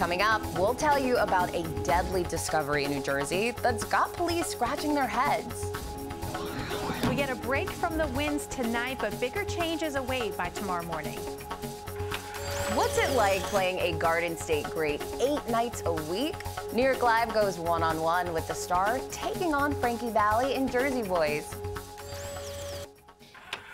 Coming up, we'll tell you about a deadly discovery in New Jersey that's got police scratching their heads. We get a break from the winds tonight, but bigger changes await by tomorrow morning. What's it like playing a Garden State great 8 nights a week? New York Live goes one-on-one with the star taking on Frankie Valli and Jersey Boys.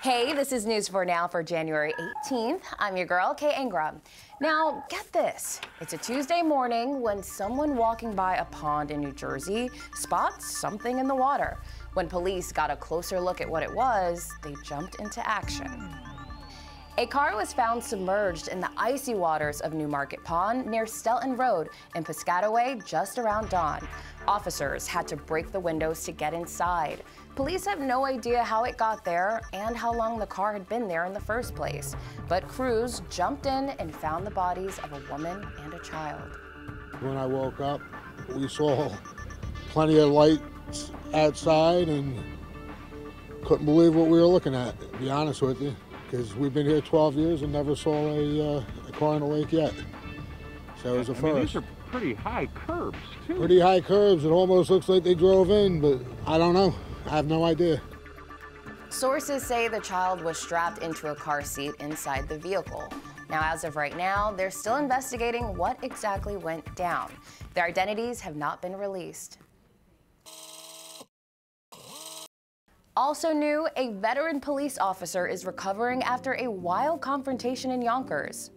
Hey, this is News 4 Now for January 18th. I'm your girl, Kay Ingram. Now, get this. It's a Tuesday morning when someone walking by a pond in New Jersey spots something in the water. When police got a closer look at what it was, they jumped into action. A car was found submerged in the icy waters of Newmarket Pond near Stelton Road in Piscataway just around dawn. Officers had to break the windows to get inside. Police have no idea how it got there and how long the car had been there in the first place. But crews jumped in and found the bodies of a woman and a child. When I woke up, we saw plenty of lights outside and couldn't believe what we were looking at, to be honest with you, because we've been here 12 years and never saw a car in the lake yet. So it was a first. These are pretty high curbs, too. Pretty high curbs. It almost looks like they drove in, but I don't know. I have no idea. Sources say the child was strapped into a car seat inside the vehicle. Now, as of right now, they're still investigating what exactly went down. Their identities have not been released. Also new, a veteran police officer is recovering after a wild confrontation in Yonkers.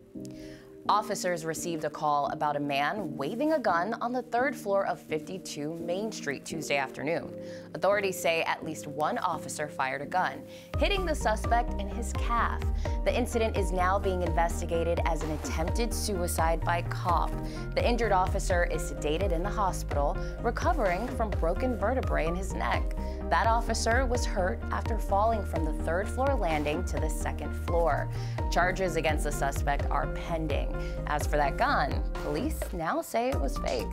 Officers received a call about a man waving a gun on the 3rd floor of 52 Main Street Tuesday afternoon. Authorities say at least one officer fired a gun, hitting the suspect in his calf. The incident is now being investigated as an attempted suicide by cop. The injured officer is sedated in the hospital, recovering from broken vertebrae in his neck. That officer was hurt after falling from the 3rd floor landing to the 2nd floor. Charges against the suspect are pending. As for that gun, police now say it was fake.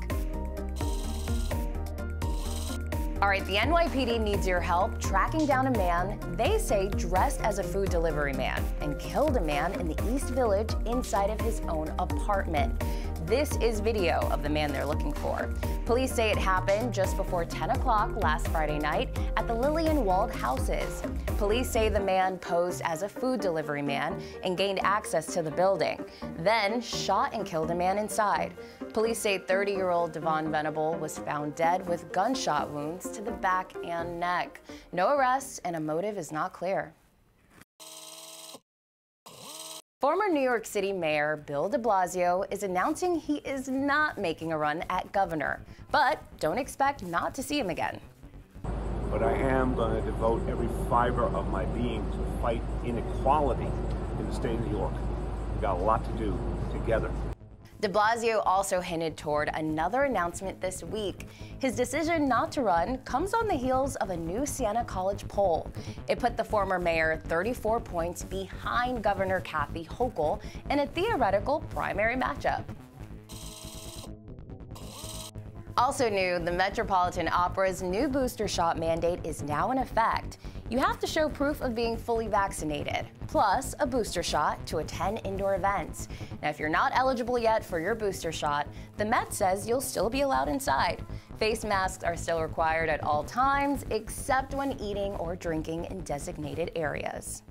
All right, the NYPD needs your help tracking down a man they say dressed as a food delivery man and killed a man in the East Village inside of his own apartment. This is video of the man they're looking for. Police say it happened just before 10 o'clock last Friday night at the Lillian Walled houses. Police say the man posed as a food delivery man and gained access to the building, then shot and killed a man inside. Police say 30-year-old Devon Venable was found dead with gunshot wounds to the back and neck. No arrests and a motive is not clear. Former New York City Mayor Bill de Blasio is announcing he is not making a run at governor, but don't expect not to see him again. But I am going to devote every fiber of my being to fight inequality in the state of New York. We've got a lot to do together. De Blasio also hinted toward another announcement this week. His decision not to run comes on the heels of a new Siena College poll. It put the former mayor 34 points behind Governor Kathy Hochul in a theoretical primary matchup. Also new, the Metropolitan Opera's new booster shot mandate is now in effect. You have to show proof of being fully vaccinated, plus a booster shot to attend indoor events. Now, if you're not eligible yet for your booster shot, the Met says you'll still be allowed inside. Face masks are still required at all times, except when eating or drinking in designated areas.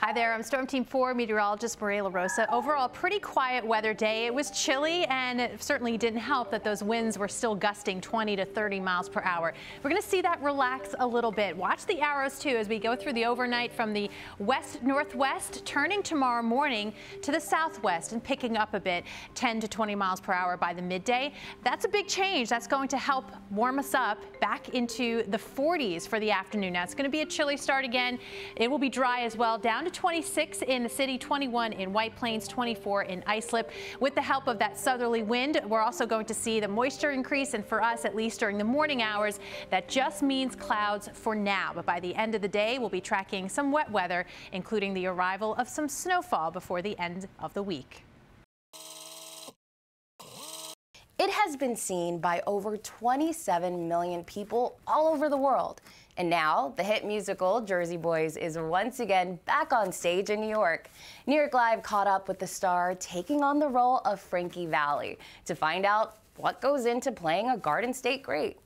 Hi there, I'm Storm Team 4 meteorologist Maria LaRosa. Overall, pretty quiet weather day. It was chilly, and it certainly didn't help that those winds were still gusting 20 to 30 miles per hour. We're going to see that relax a little bit. Watch the arrows, too, as we go through the overnight from the west-northwest, turning tomorrow morning to the southwest and picking up a bit, 10 to 20 miles per hour by the midday. That's a big change. That's going to help warm us up back into the 40s for the afternoon. Now, it's going to be a chilly start again. It will be dry as well, down to 26 in the city, 21 in White Plains, 24 in Islip. With the help of that southerly wind, we're also going to see the moisture increase, and for us, at least during the morning hours, that just means clouds for now. But by the end of the day, we'll be tracking some wet weather, including the arrival of some snowfall before the end of the week. It has been seen by over 27 million people all over the world. And now, the hit musical Jersey Boys is once again back on stage in New York. New York Live caught up with the star taking on the role of Frankie Valli to find out what goes into playing a Garden State great.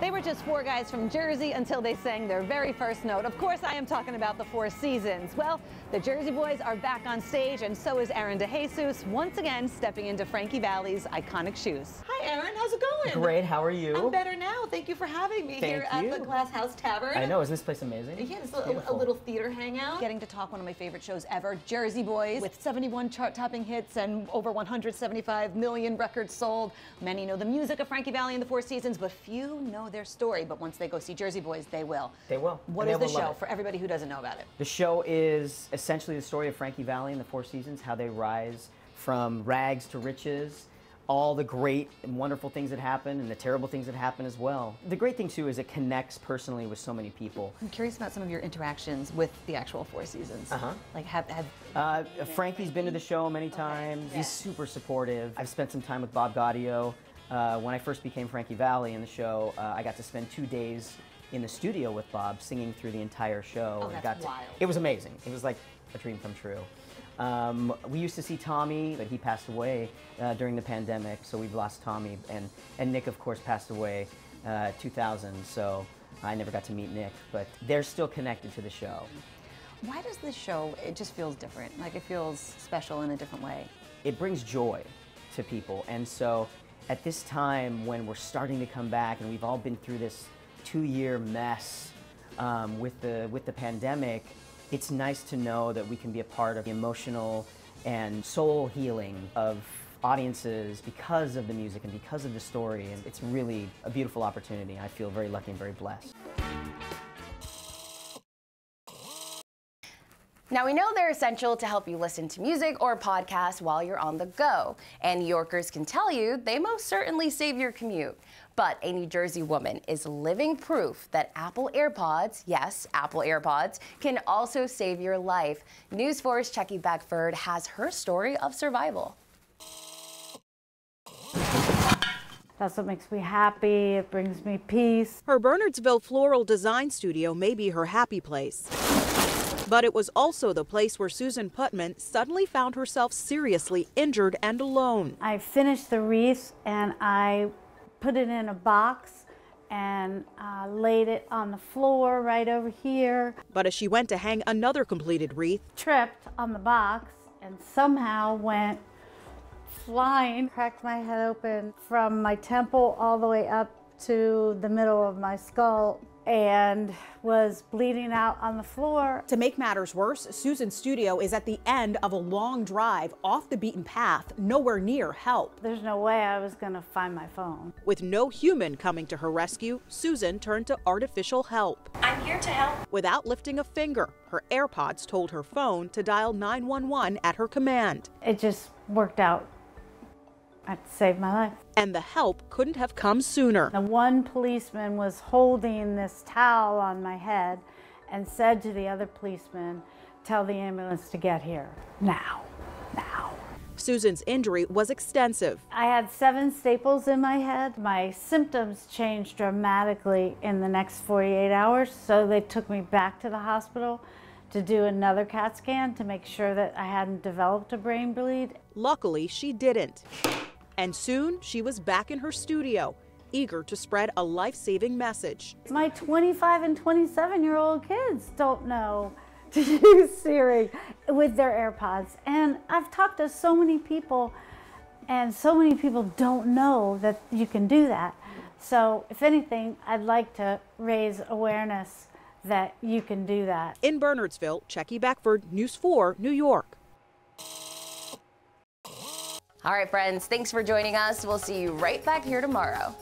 They were just four guys from Jersey until they sang their very first note. Of course, I am talking about the Four Seasons. Well, the Jersey Boys are back on stage, and so is Erin DeJesus, once again stepping into Frankie Valli's iconic shoes. Hi, Erin. How's it going? Great. How are you? I'm better now. Thank you for having me here at the Glass House Tavern. I know. Isn't this place amazing? Yeah, it's a little theater hangout. Getting to talk one of my favorite shows ever, Jersey Boys, with 71 chart-topping hits and over 175 million records sold. Many know the music of Frankie Valli and the Four Seasons, but few know their story. But once they go see Jersey Boys, they will. They will. What is the show for everybody who doesn't know about it? The show is essentially the story of Frankie Valli and the Four Seasons, how they rise from rags to riches, all the great and wonderful things that happen and the terrible things that happen as well. The great thing too is it connects personally with so many people. I'm curious about some of your interactions with the actual Four Seasons. Like Frankie's been to the show many times. He's super supportive. I've spent some time with Bob Gaudio. When I first became Frankie Valli in the show, I got to spend 2 days in the studio with Bob singing through the entire show. Oh, that's wild. It was amazing. It was like a dream come true. We used to see Tommy, but he passed away during the pandemic, so we've lost Tommy. And Nick, of course, passed away 2000, so I never got to meet Nick, but they're still connected to the show. Why does this show, it just feels different? Like it feels special in a different way? It brings joy to people, and so at this time when we're starting to come back and we've all been through this 2-year mess with the pandemic, it's nice to know that we can be a part of the emotional and soul healing of audiences because of the music and because of the story, and it's really a beautiful opportunity. I feel very lucky and very blessed. Now, we know they're essential to help you listen to music or podcasts while you're on the go. And New Yorkers can tell you they most certainly save your commute. But a New Jersey woman is living proof that Apple AirPods, yes, Apple AirPods, can also save your life. News 4's Checky Beckford has her story of survival. That's what makes me happy. It brings me peace. Her Bernardsville floral design studio may be her happy place. But it was also the place where Susan Putman suddenly found herself seriously injured and alone. I finished the wreath and I put it in a box and laid it on the floor right over here. But as she went to hang another completed wreath, tripped on the box and somehow went flying, cracked my head open from my temple all the way up to the middle of my skull, and was bleeding out on the floor. To make matters worse, Susan's studio is at the end of a long drive off the beaten path, nowhere near help. There's no way I was gonna find my phone. With no human coming to her rescue, Susan turned to artificial help. I'm here to help. Without lifting a finger, her AirPods told her phone to dial 911 at her command. It just worked out. It saved my life. And the help couldn't have come sooner. The one policeman was holding this towel on my head and said to the other policeman, tell the ambulance to get here. Now. Susan's injury was extensive. I had 7 staples in my head. My symptoms changed dramatically in the next 48 hours, so they took me back to the hospital to do another CAT scan to make sure that I hadn't developed a brain bleed. Luckily, she didn't. And soon, she was back in her studio, eager to spread a life-saving message. My 25 and 27-year-old kids don't know to use Siri with their AirPods. And I've talked to so many people, and so many people don't know that you can do that. So, if anything, I'd like to raise awareness that you can do that. In Bernardsville, Checky Beckford, News 4, New York. All right, friends, thanks for joining us. We'll see you right back here tomorrow.